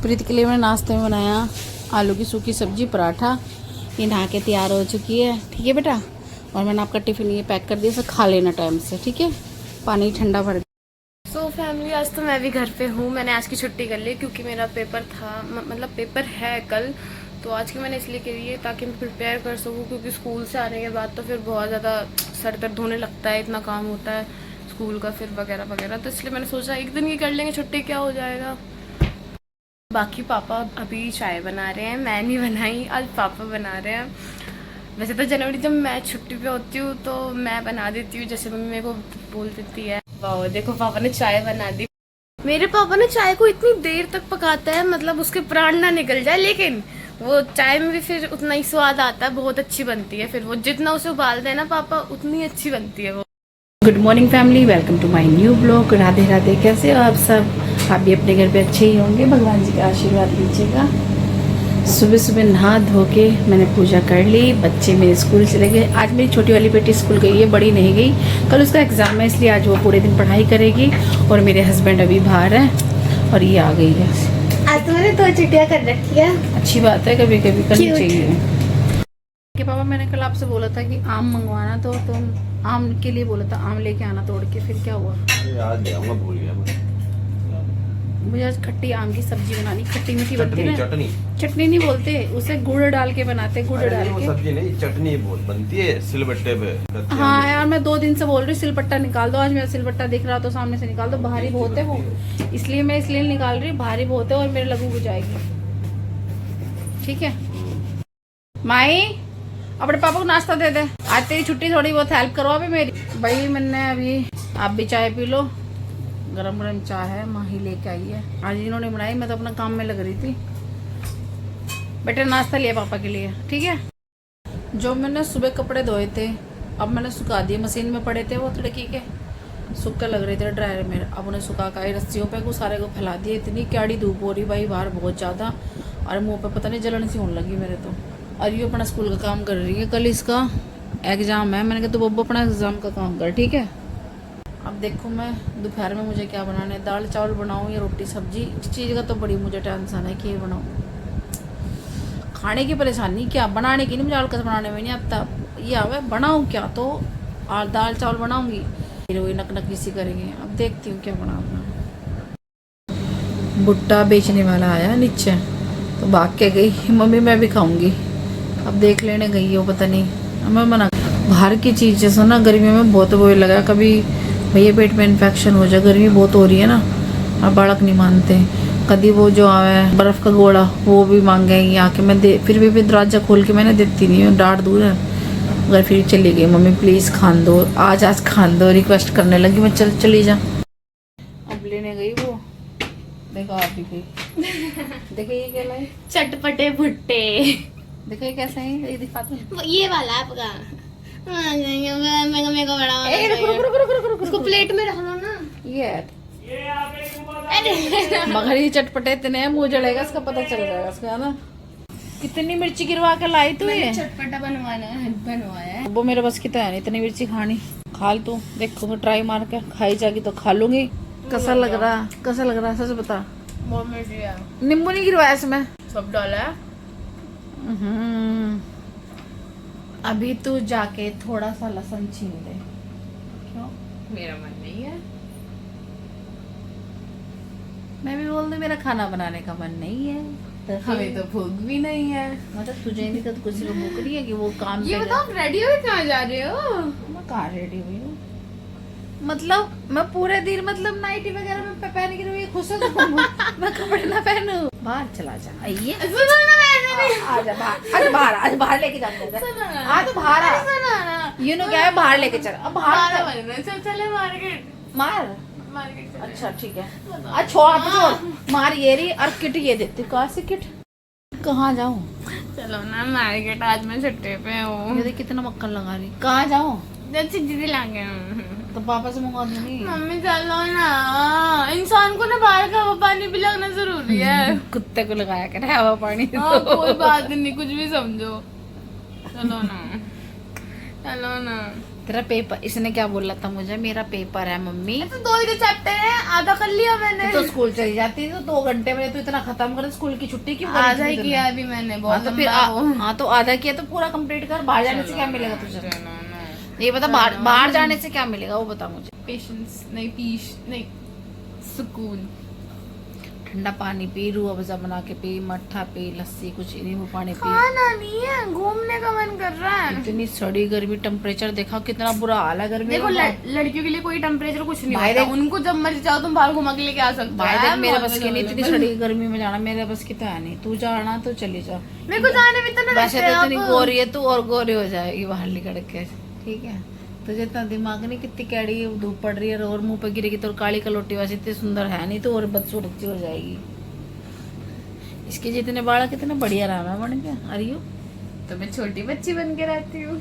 प्रीति के लिए मैंने नाश्ते में बनाया आलू की सूखी सब्जी पराठा। ये नहा के तैयार हो चुकी है, ठीक है बेटा। और मैंने आपका टिफ़िन ये पैक कर दिया, इसे खा लेना टाइम से, ठीक है। पानी ठंडा भर। सो फैमिली, आज तो मैं भी घर पे हूँ। मैंने आज की छुट्टी कर ली क्योंकि मेरा पेपर था, मतलब पेपर है कल। तो आज की मैंने इसलिए करी है ताकि मैं प्रिपेयर कर सकूँ, क्योंकि स्कूल से आने के बाद तो फिर बहुत ज़्यादा सर दर्द होने लगता है, इतना काम होता है स्कूल का फिर वगैरह वगैरह। तो इसलिए मैंने सोचा एक दिन की कर लेंगे छुट्टी, क्या हो जाएगा। बाकी पापा अभी चाय बना रहे हैं, मैं नहीं बनाई, आज पापा बना रहे हैं। वैसे तो जनवरी जब मैं छुट्टी पे होती हूँ तो मैं बना देती हूँ, जैसे मम्मी मेरे को बोल देती है। वाह देखो पापा ने चाय बना दी। मेरे पापा ने चाय को इतनी देर तक पकाता है, मतलब उसके प्राण ना निकल जाए, लेकिन वो चाय में भी फिर उतना ही स्वाद आता है, बहुत अच्छी बनती है। फिर वो जितना उसे उबालते हैं ना पापा, उतनी अच्छी बनती है वो। Good morning family, welcome to my new blog. Radhe Radhe, कैसे हो आप सब? आप भी अपने घर पे अच्छे ही होंगे, भगवान जी का आशीर्वाद लीजिएगा। सुबह सुबह नहा धो के मैंने पूजा कर ली। बच्चे मेरे स्कूल चले गए। आज मेरी छोटी वाली बेटी स्कूल गई है, बड़ी नहीं गई। कल उसका एग्ज़ाम है, इसलिए आज वो पूरे दिन पढ़ाई करेगी। और मेरे हस्बैंड अभी बाहर हैं और ये आ गई है। आज तो मैंने 2 छुट्टियाँ कर रखी है। अच्छी बात है, कभी कभी करनी चाहिए। कि पापा मैंने कल आपसे बोला था कि आम मंगवाना, तो तुम आम के लिए बोला था, आम लेके आना तोड़ के, फिर क्या हुआ? आज ले आऊंगा, भूल गया मैं। मुझे आज खट्टी आम की सब्जी बनानी, खट्टी मीठी बनती है ना। चटनी चटनी नहीं बोलते उसे, गुड़ डाल के बनाते, गुड़ डाल के। सब्जी नहीं, चटनी बहुत बनती है सिलबट्टे पे। हाँ यार, मैं 2 दिन से बोल रही हूँ सिलपट्टा निकाल दो। आज मेरा सिलपट्टा दिख रहा तो सामने से निकाल दो, भारी बहुत है वो, इसलिए मैं इसलिए निकाल रही हूँ। भारी बहुत है और मेरे लगू हो जाएगी, ठीक है। माई अपने पापा को नाश्ता दे दे, आज तेरी छुट्टी, थोड़ी बहुत हेल्प करो अभी मेरी। भाई मैंने अभी, आप भी चाय पी लो, गरम गरम चाय है, माँ ही लेके आई है। आज इन्होंने बनाई, मैं तो अपना काम में लग रही थी। बेटे नाश्ता लिया पापा के लिए, ठीक है। जो मैंने सुबह कपड़े धोए थे अब मैंने सुखा दिए, मशीन में पड़े थे वो लड़की के, सूखे लग रहे थे ड्रायर में। अब उन्हें सुखा कर रस्सियों पे को सारे को फैला दिए। इतनी कैड़ी धूप हो रही भाई बाहर बहुत ज़्यादा, और मुँह पे पता नहीं जलन सी होने लगी मेरे तो। और ये अपना स्कूल का काम कर रही है, कल इसका एग्ज़ाम है। मैंने कहा तो बब्बू अपना एग्ज़ाम का काम कर, ठीक है। अब देखो मैं दोपहर में मुझे क्या बनाना है, दाल चावल बनाऊँ या रोटी सब्जी, इस चीज़ का तो बड़ी मुझे टेंशन है कि ये बनाऊँ। खाने की परेशानी क्या, बनाने की नहीं, मुझे हल्का बनाने में नहीं आता। ये आवे बनाऊँ क्या, तो और दाल चावल बनाऊँगी, फिर वही नक सी करेंगे। अब देखती हूँ क्या बनाऊँ। भुट्टा बेचने वाला आया नीचे तो भाग के गई, मम्मी मैं भी खाऊंगी। अब देख लेने गई हो, पता नहीं। मैं मना, बाहर की चीज़ जैसा ना गर्मी में बहुत वो लगा, कभी भैया पेट में इन्फेक्शन हो जाए, गर्मी बहुत हो रही है ना। अब बालक नहीं मानते, कभी वो जो आवे बर्फ़ का गोला वो भी मांगे यहाँ के, मैं दे फिर भी दरवाज़ा खोल के मैंने देती नहीं हूँ, डांट दूर है। अगर फिर चली गई, मम्मी प्लीज़ खान दो, आज खान दो, रिक्वेस्ट करने लगी। मैं चली जा। अब लेने गई वो, देखो आप भी गई। देखिए ये क्या लाए, चटपटे भुट्टे। देखिए कैसे हैं, ये दिखाते हैं। ये वाला आपका मेरे को बड़ा उसको प्लेट में रख लो ना। ये मगर ये चटपटे इतने हैं, मुंह जलेगा इसका, पता चल जाएगा इसका, है ना। कितनी मिर्ची गिरवा के लाई तू? ये चटपटा बनवाया है। वो मेरे बस की तो है नहीं इतनी मिर्ची खानी। खाल तू, देखो मैं ट्राई मार के खाई जाएगी तो खा लूंगी। कैसा लग रहा, कैसा लग रहा है सच बता। बहुत मिर्ची है। नींबू नहीं गिरवाया इसमें? सब डाला है। अभी तू जाके थोड़ा सा लहसुन छील दे। क्यों? मेरा मन नहीं है। मैं भी बोल दूं मेरा खाना बनाने का मन नहीं है, तो हमें तो भूख भी नहीं है। मतलब तुझे नहीं, तो किसी को भूख रही है कि वो काम ये पे बताओ, आप रेडी हो कहाँ जा रहे हो? मैं कहाँ रेडी हुई हूँ, मतलब मैं पूरे दिन मतलब नाइटी वगैरह में पहन के रही, खुश है तो मैं कपड़े ना पहनूं। बाहर चला जा, आइए सुनो ना, वैसे नहीं। आजा बाहर, आज बाहर लेके जाऊंगा। हाँ तो बाहर आ, सुनो ना। यू नो क्या है, बाहर लेके चल। अब बाहर चल चले मार्केट। मार, मार्केट चले। अच्छा ठीक है। छोड़ मार ये रही, और किट ये देती। कहाँ से किट, कहाँ जाऊँ? चलो ना मार्केट, आज मैं छुट्टी पे हूँ। ये देख कितना मक्खन लगा रही। कहाँ जाऊँ? अच्छी दीदी लागे। तो पापा से मंगवा दूंगी। मम्मी चलो ना, इंसान को ना बाहर का हवा पानी भी लगना जरूरी है। कुत्ते को लगाया कर हवा पानी। हाँ, कोई बात नहीं, कुछ भी समझो। चलो ना, चलो ना। तेरा पेपर, इसने क्या बोला था मुझे, मेरा पेपर है मम्मी। तो 2 ही तो चैप्टर है, आधा कर लिया मैंने। तो स्कूल चली जाती तो 2 घंटे में तो इतना खत्म कर, स्कूल की छुट्टी क्यों करी? आधा ही किया अभी मैंने, बहुत तो फिर हाँ तो आधा किया तो पूरा कंप्लीट कर। बाहर जाने से क्या मिलेगा तुझे? ये बता, बाहर जाने से क्या मिलेगा वो बता मुझे। पेशेंस नहीं, पीस नहीं, सुकून। ठंडा पानी पी, रूह अफ़ज़ा बना के पी, मट्ठा पी, लस्सी, कुछ नींबू पानी पी। खाना नहीं है, घूमने का मन कर रहा है। इतनी सड़ी गर्मी, टेम्परेचर देखा कितना बुरा हाल है गर्मी देखो का। लड़कियों के लिए कोई टेम्परेचर कुछ नहीं भाई होता, देख- उनको जब मर्जी चाहो तुम बाहर घुमा के लेके आ सकते हो। भाई देख, मेरे बहुत बस की नहीं इतनी सड़ी गर्मी में जाना, मेरे बस की तो है नहीं। तू जाना तो चली जा, मेरे को जाने भी तो ना वैसे लगता तो है इतनी अब। गोरी है तू, और गोरी हो जाएगी बाहर निकल के, ठीक है? तुझे इतना दिमाग नहीं, कितनी कैडी धूप पड़ रही है और मुंह पे गिरेगी तो काली कलोटी, वैसे इतनी सुंदर है नहीं तो और बदसूरत हो जाएगी। इसके जितने बाड़ा कितने बढ़िया रहा है बन के। अरे तो मैं छोटी बच्ची बन के रहती हूँ।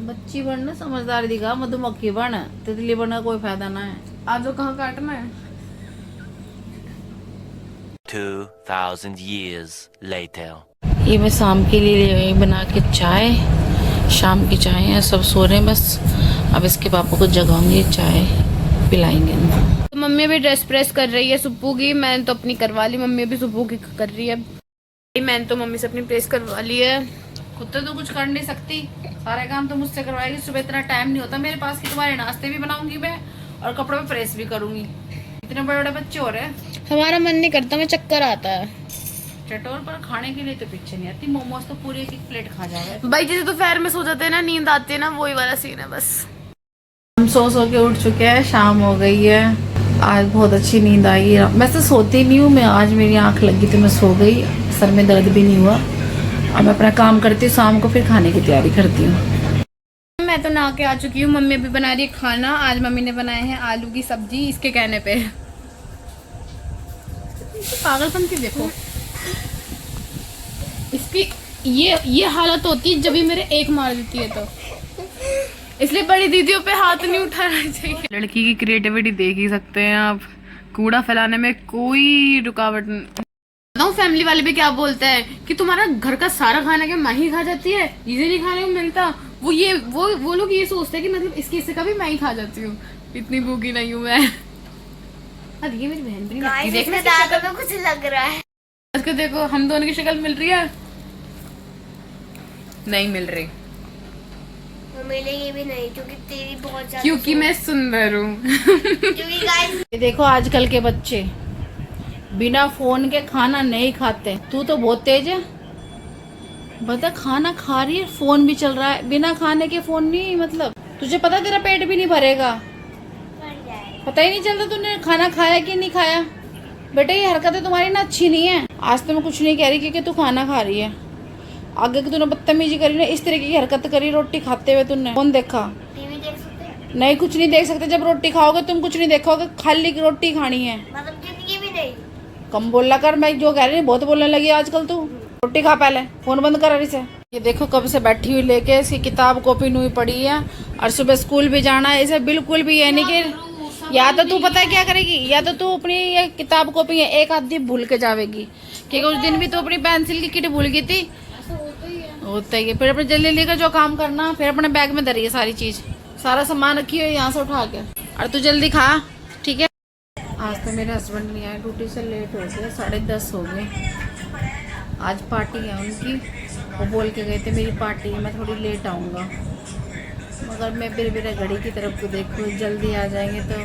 बच्ची बनना, समझदारी दिखा, मधुमक्खी बन, तितली बनना कोई फायदा ना है। आज कहाँ काटना है? 2000 years later. ये मैं शाम के लिए ले आई बना के चाय, शाम की चाय है, सब सो रहे हैं बस। अब इसके पापा को जगाऊंगी, चाय पिलाएंगे इनको। तो मम्मी अभी ड्रेस प्रेस कर रही है सुप्पू की, मैंने तो अपनी करवा ली, मम्मी अभी सुप्पू की कर रही है। मैंने तो मम्मी से अपनी प्रेस करवा ली है। खुद तो कुछ कर नहीं सकती, सारे काम तो मुझसे करवाएगी। सुबह इतना टाइम नहीं होता मेरे पास कि तुम्हारे नाश्ते भी बनाऊंगी मैं और कपड़ों में प्रेस भी करूंगी। इतने बड़े बड़े बच्चे हो रहे हैं। हमारा मन नहीं करता, मैं चक्कर आता है। चटोर पर खाने के लिए तो पीछे नहीं आती। मोमोज तो पूरी एक प्लेट खा जाए। भाई जैसे दोपहर में सो जाते हैं ना, नींद आती है ना, वही वाला सीन है बस। हम सो के उठ चुके हैं, शाम हो गई है। आज बहुत अच्छी नींद आई है। वैसे सोती नहीं हूँ मैं, आज मेरी आंख लगी तो मैं सो गई, सर में दर्द भी नहीं हुआ। अब मैं अपना काम करती हूँ, शाम को फिर खाने की तैयारी करती हूँ। मैं तो नहा के आ चुकी हूँ, मम्मी अभी बना रही है खाना। आज मम्मी ने बनाए हैं आलू की सब्जी, इसके कहने पे। पागलपंती देखो इसकी, ये हालत होती है जब भी मेरे एक मार देती है तो, इसलिए बड़ी दीदियों पे हाथ नहीं उठाना चाहिए। लड़की की क्रिएटिविटी देख ही सकते हैं आप, कूड़ा फैलाने में कोई रुकावट नहीं। फैमिली वाले भी क्या बोलते हैं कि तुम्हारा घर का सारा खाना क्या माँ ही खा जाती है, इसे नहीं खाने को मिलता। वो लोग ये सोचते हैं कि मतलब इसके हिस्से का भी मैं ही खा जाती हूँ, इतनी भूखी नहीं हूँ मैं। अब ये मेरी बहन भी नहीं लगती, देखने से कुछ लग रहा है। इसको देखो, हम दोनों की शक्ल मिल रही है? नहीं मिल रही, मिलेगी भी नहीं क्योंकि तेरी बहुत ज्यादा, क्योंकि मैं सुंदर हूँ। क्योंकि गाइस ये देखो आजकल के बच्चे बिना फोन के खाना नहीं खाते। तू तो बहुत तेज है, बता, खाना खा रही है, फोन भी चल रहा है, बिना खाने के फोन नहीं। मतलब तुझे पता तेरा पेट भी नहीं भरेगा, पता ही नहीं चलता तूने खाना खाया कि नहीं खाया। बेटा ये हरकतें तुम्हारी ना अच्छी नहीं है। आज तो मैं कुछ नहीं कह रही क्योंकि तू खाना खा रही है, आगे की तूने बदतमीजी करी ना, इस तरीके की हरकत करी रोटी खाते हुए तूने। कौन देखा? टीवी देख सकते हैं, नहीं, कुछ नहीं देख सकते। जब रोटी खाओगे तुम कुछ नहीं देखोगे, खाली रोटी खानी है। मतलब जिंदगी भी नहीं। कम बोला कर, मैं जो कह रही हूँ बहुत बोलने लगी आजकल तू। रोटी खा पहले, फोन बंद कर अभी से। ये देखो कब से बैठी हुई लेके, इसकी किताब कॉपी नुई पड़ी है और सुबह स्कूल भी जाना है। इसे बिल्कुल भी ये नहीं कि, या तो तू पता है क्या करेगी, या तो तू अपनी ये किताब कॉपी है एक आधी भूल के जाएगी, क्योंकि उस दिन भी तू अपनी पेंसिल की किट भूल गई थी। होता ही है। फिर अपने जल्दी लेकर जो काम करना, फिर अपने बैग में धरी है सारी चीज, सारा सामान रखी हुई यहाँ से उठा के, और तू जल्दी खा, ठीक है? आज तो मेरे हस्बैंड नहीं आए, ड्यूटी से लेट हो गए, 10:30 हो गए। आज पार्टी है उनकी, वो बोल के गए थे मेरी पार्टी है, मैं थोड़ी लेट आऊँगा, मगर मैं फिर मेरे घड़ी की तरफ को देखूँ, जल्दी आ जाएंगे तो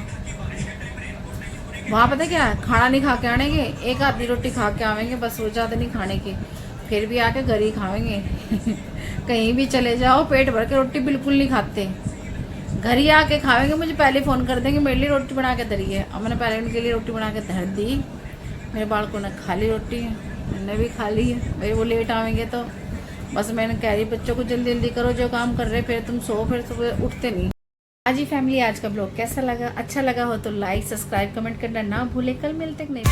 वहाँ पता क्या खाना नहीं खा के आएंगे, एक आधी रोटी खा के आवेंगे बस, वो ज़्यादा नहीं खाने की, फिर भी आके घर ही खाएंगे। कहीं भी चले जाओ पेट भर के रोटी बिल्कुल नहीं खाते, घर ही आके खाएंगे। मुझे पहले फ़ोन कर देंगे मेरे लिए रोटी बना के धरी है, अब मैंने पहले उनके लिए रोटी बना के धर दी। मेरे बालकों ने खा ली रोटी, मैंने भी खा ली है। भाई वो लेट आवेंगे तो बस मैंने कह रही बच्चों को जल्दी जल्दी करो जो काम कर रहे, फिर तुम सो, फिर सुबह उठते नहीं। हाँ जी फैमिली, आज का ब्लॉग कैसा लगा? अच्छा लगा हो तो लाइक सब्सक्राइब कमेंट करना ना भूले। कल मिलते हैं नए